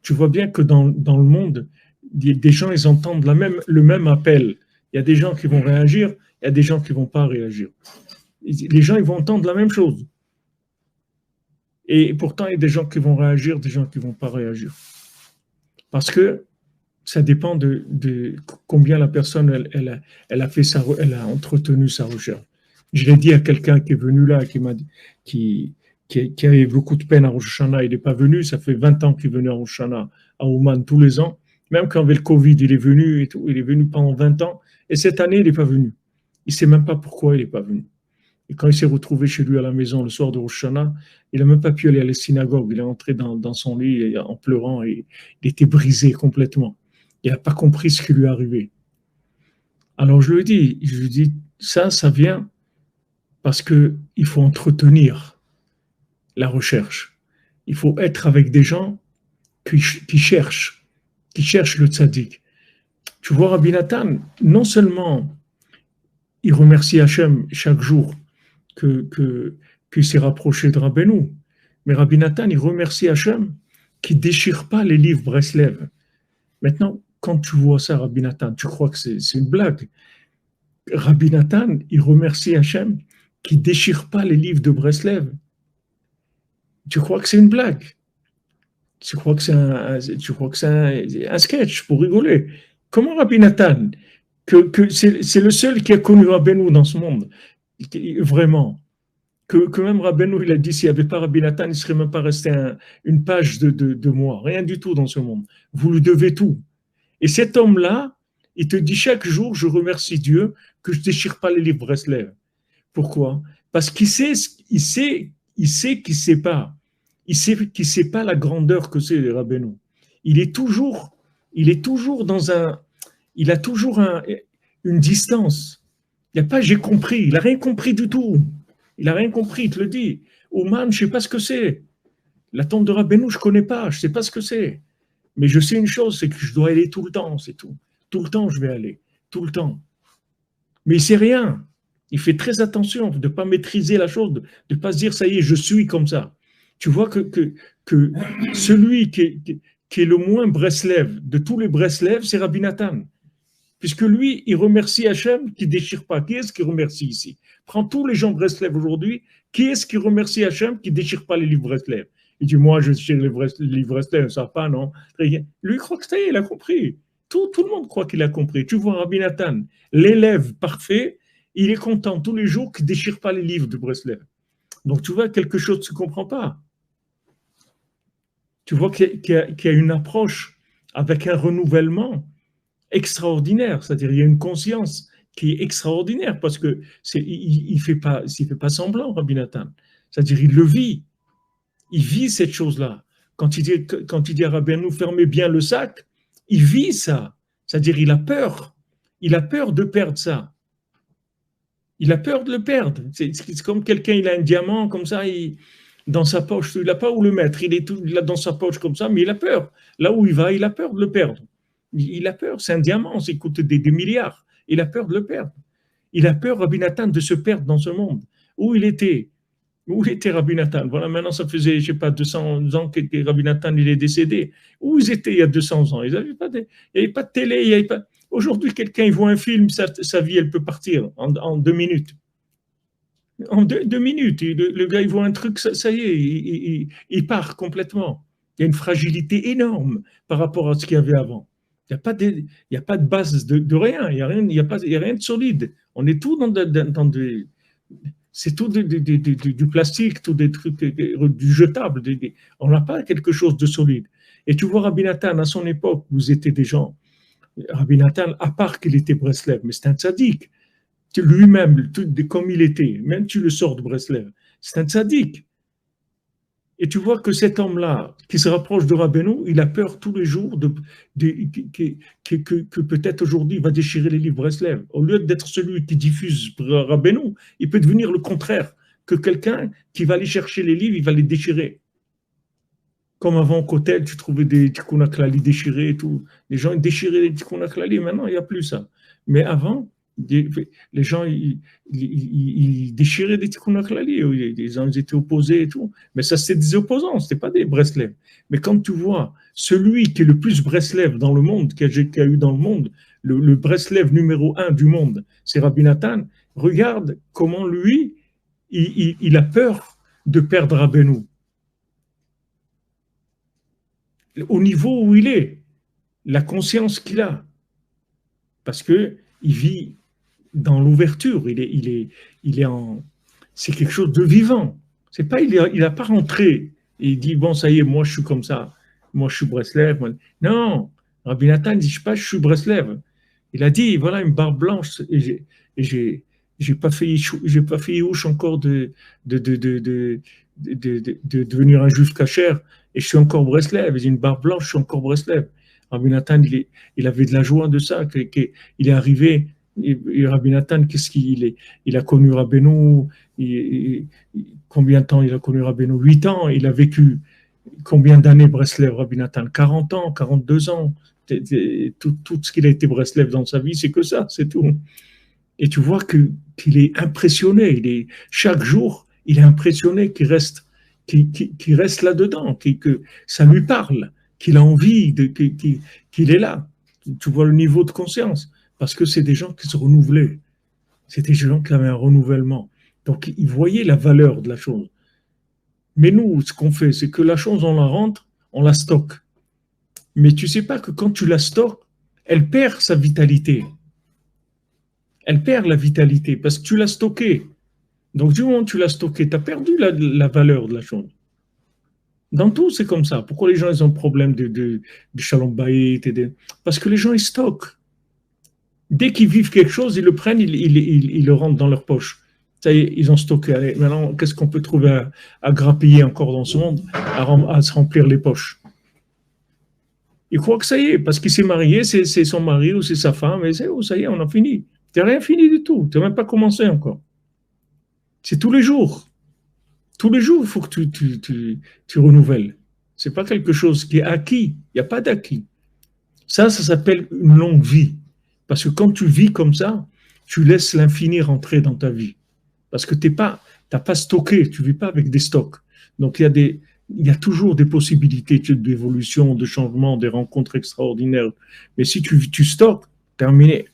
tu vois bien que dans le monde, des gens, ils entendent le même appel. Il y a des gens qui vont réagir, il y a des gens qui ne vont pas réagir. Les gens, ils vont entendre la même chose. Et pourtant, il y a des gens qui vont réagir, des gens qui ne vont pas réagir. Parce que ça dépend de combien la personne, elle a entretenu sa recherche. Je l'ai dit à quelqu'un qui est venu là, qui avait beaucoup de peine à Rosh Hashanah, il n'est pas venu, ça fait 20 ans qu'il venait à Rosh Hashanah, à Ouman, tous les ans. Même quand avec le Covid, il est venu et tout, il est venu pendant 20 ans. Et cette année, il n'est pas venu. Il ne sait même pas pourquoi il n'est pas venu. Et quand il s'est retrouvé chez lui à la maison le soir de Rosh Hashanah, il n'a même pas pu aller à la synagogue. Il est entré dans son lit en pleurant et il était brisé complètement. Il n'a pas compris ce qui lui est arrivé. Alors je lui dis, ça vient parce qu'il faut entretenir la recherche. Il faut être avec des gens qui cherchent le tzaddik. Tu vois, Rabbi Nathan, non seulement il remercie Hachem chaque jour qu'il s'est rapproché de Rabbeinu, mais Rabbi Nathan, il remercie Hachem qui ne déchire pas les livres Breslev. Maintenant, quand tu vois ça, Rabbi Nathan, tu crois que c'est une blague. Rabbi Nathan, il remercie Hachem qui ne déchire pas les livres de Breslev. Tu crois que c'est une blague. Tu crois que c'est un sketch pour rigoler. Comment Rabbi Nathan, que c'est le seul qui a connu Rabbeinu dans ce monde, vraiment, que même Rabbeinu, il a dit, s'il n'y avait pas Rabbi Nathan, il ne serait même pas resté une page de moi, rien du tout dans ce monde. Vous lui devez tout. Et cet homme-là, il te dit chaque jour, je remercie Dieu que je ne déchire pas les livres Breslev. Pourquoi? Parce qu'il sait qu'il ne sait pas. Il sait qu'il ne sait pas la grandeur que c'est Rabbeinu. Il est toujours dans un... Il a toujours une distance. Il n'y a pas j'ai compris. Il n'a rien compris du tout. Il n'a rien compris, il te le dit. Ouman, je ne sais pas ce que c'est. La tombe de Rabbeinu, je ne connais pas. Je ne sais pas ce que c'est. Mais je sais une chose, c'est que je dois aller tout le temps, c'est tout. Tout le temps, je vais aller. Tout le temps. Mais il ne sait rien. Il fait très attention de ne pas maîtriser la chose, de ne pas se dire, ça y est, je suis comme ça. Tu vois que celui qui est le moins Breslev de tous les Breslev, c'est Rabbi Nathan. Puisque lui, il remercie Hachem qui ne déchire pas. Qui est-ce qui remercie ici? Prends tous les gens Breslev aujourd'hui. Qui est-ce qui remercie Hachem qui ne déchire pas les livres Breslev? Il dit, moi, je déchire les livres Breslev, ça va pas, non? Lui, il croit que ça y est, il a compris. Tout le monde croit qu'il a compris. Tu vois, Rabbi Nathan, l'élève parfait, il est content tous les jours qu'il ne déchire pas les livres de Breslev. Donc, tu vois, quelque chose que tu ne comprends pas. Tu vois qu'il y a une approche avec un renouvellement extraordinaire, c'est-à-dire il y a une conscience qui est extraordinaire parce que il fait pas semblant, Rabbi Nathan. C'est-à-dire il le vit, il vit cette chose-là. Quand il dit à Rabbeinu fermez bien le sac, il vit ça. C'est-à-dire il a peur de perdre ça. Il a peur de le perdre. C'est comme quelqu'un, il a un diamant comme ça, dans sa poche, il n'a pas où le mettre, il est là dans sa poche comme ça, mais il a peur. Là où il va, il a peur de le perdre. Il a peur, c'est un diamant, ça coûte des milliards. Il a peur de le perdre. Il a peur, Rabbi Nathan, de se perdre dans ce monde. Où il était Rabbi Nathan? Voilà, maintenant ça faisait, je sais pas, 200 ans que Rabbi Nathan il est décédé. Où ils étaient il y a 200 ans? Il n'y avait pas de télé, il y avait pas... Aujourd'hui, quelqu'un il voit un film, sa vie, elle peut partir en 2 minutes. En deux minutes, le gars il voit un truc, ça y est, il part complètement. Il y a une fragilité énorme par rapport à ce qu'il y avait avant. Il n'y a pas de base de rien, il n'y a rien de solide. On est tout dans des... C'est tout du plastique, tout des trucs, du jetable. On n'a pas quelque chose de solide. Et tu vois, Rabbi Nathan, à son époque, vous étiez des gens. Rabbi Nathan, à part qu'il était Breslev, mais c'est un tzaddik. Lui-même, comme il était, même tu le sors de Breslev, c'est un tzaddik. Et tu vois que cet homme-là, qui se rapproche de Rabbeinu, il a peur tous les jours que peut-être aujourd'hui il va déchirer les livres Breslev. Au lieu d'être celui qui diffuse Rabbeinu, il peut devenir le contraire, que quelqu'un qui va aller chercher les livres, il va les déchirer. Comme avant au Kotel, tu trouvais des Tikkun HaKlali déchirés et tout. Les gens déchiraient les Tikkun HaKlali, maintenant il n'y a plus ça. Mais avant, Les gens, ils déchiraient des Tikkun HaKlali, les gens ils étaient opposés et tout. Mais ça, c'était des opposants, ce n'était pas des Breslev. Mais quand tu vois celui qui est le plus Breslev dans le monde, qui a eu dans le monde, le Breslev numéro un du monde, c'est Rabbi Nathan, regarde comment lui, il a peur de perdre Rabbeinu. Au niveau où il est, la conscience qu'il a. Parce que il vit dans l'ouverture, c'est quelque chose de vivant. C'est pas, il a pas rentré et il dit, bon, ça y est, moi, je suis comme ça. Moi, je suis Breslev. Non, Rabbi Nathan ne dit pas, je suis Breslev. Il a dit, voilà, une barbe blanche j'ai pas fait Yidouche encore de devenir un juif cachère et je suis encore Breslev. J'ai une barbe blanche, je suis encore Breslev. Rabbi Nathan, il avait de la joie de ça, il est arrivé. Et Rabbi Nathan, qu'est-ce qu'il est? Il a connu Rabbeinu. Combien de temps il a connu Rabbeinu? 8 ans. Il a vécu combien d'années Breslev, Rabbi Nathan? 40 ans, 42 ans. Tout ce qu'il a été Breslev dans sa vie, c'est que ça, c'est tout. Et tu vois qu'il est impressionné. Chaque jour, il est impressionné qu'il reste là-dedans, que ça lui parle, qu'il a envie, qu'il est là. Tu vois le niveau de conscience. Parce que c'est des gens qui se renouvelaient. C'est des gens qui avaient un renouvellement. Donc, ils voyaient la valeur de la chose. Mais nous, ce qu'on fait, c'est que la chose, on la rentre, on la stocke. Mais tu ne sais pas que quand tu la stockes, elle perd sa vitalité. Elle perd la vitalité parce que tu l'as stockée. Donc, du moment où tu l'as stockée, tu as perdu la valeur de la chose. Dans tout, c'est comme ça. Pourquoi les gens ils ont problème de shalom bayit parce que les gens, ils stockent. Dès qu'ils vivent quelque chose, ils le prennent, ils le rentrent dans leur poche. Ça y est, ils ont stocké. Allez, maintenant, qu'est-ce qu'on peut trouver à grappiller encore dans ce monde, à se remplir les poches? Ils croient que ça y est, parce qu'il s'est marié, c'est son mari ou c'est sa femme, et ça y est, on a fini. Tu n'as rien fini du tout, tu n'as même pas commencé encore. C'est tous les jours. Tous les jours, il faut que tu renouvelles. Ce n'est pas quelque chose qui est acquis. Il n'y a pas d'acquis. Ça s'appelle une longue vie. Parce que quand tu vis comme ça, tu laisses l'infini rentrer dans ta vie. Parce que tu n'as pas stocké, tu ne vis pas avec des stocks. Donc il y a toujours des possibilités d'évolution, de changement, des rencontres extraordinaires. Mais si tu stockes, terminé.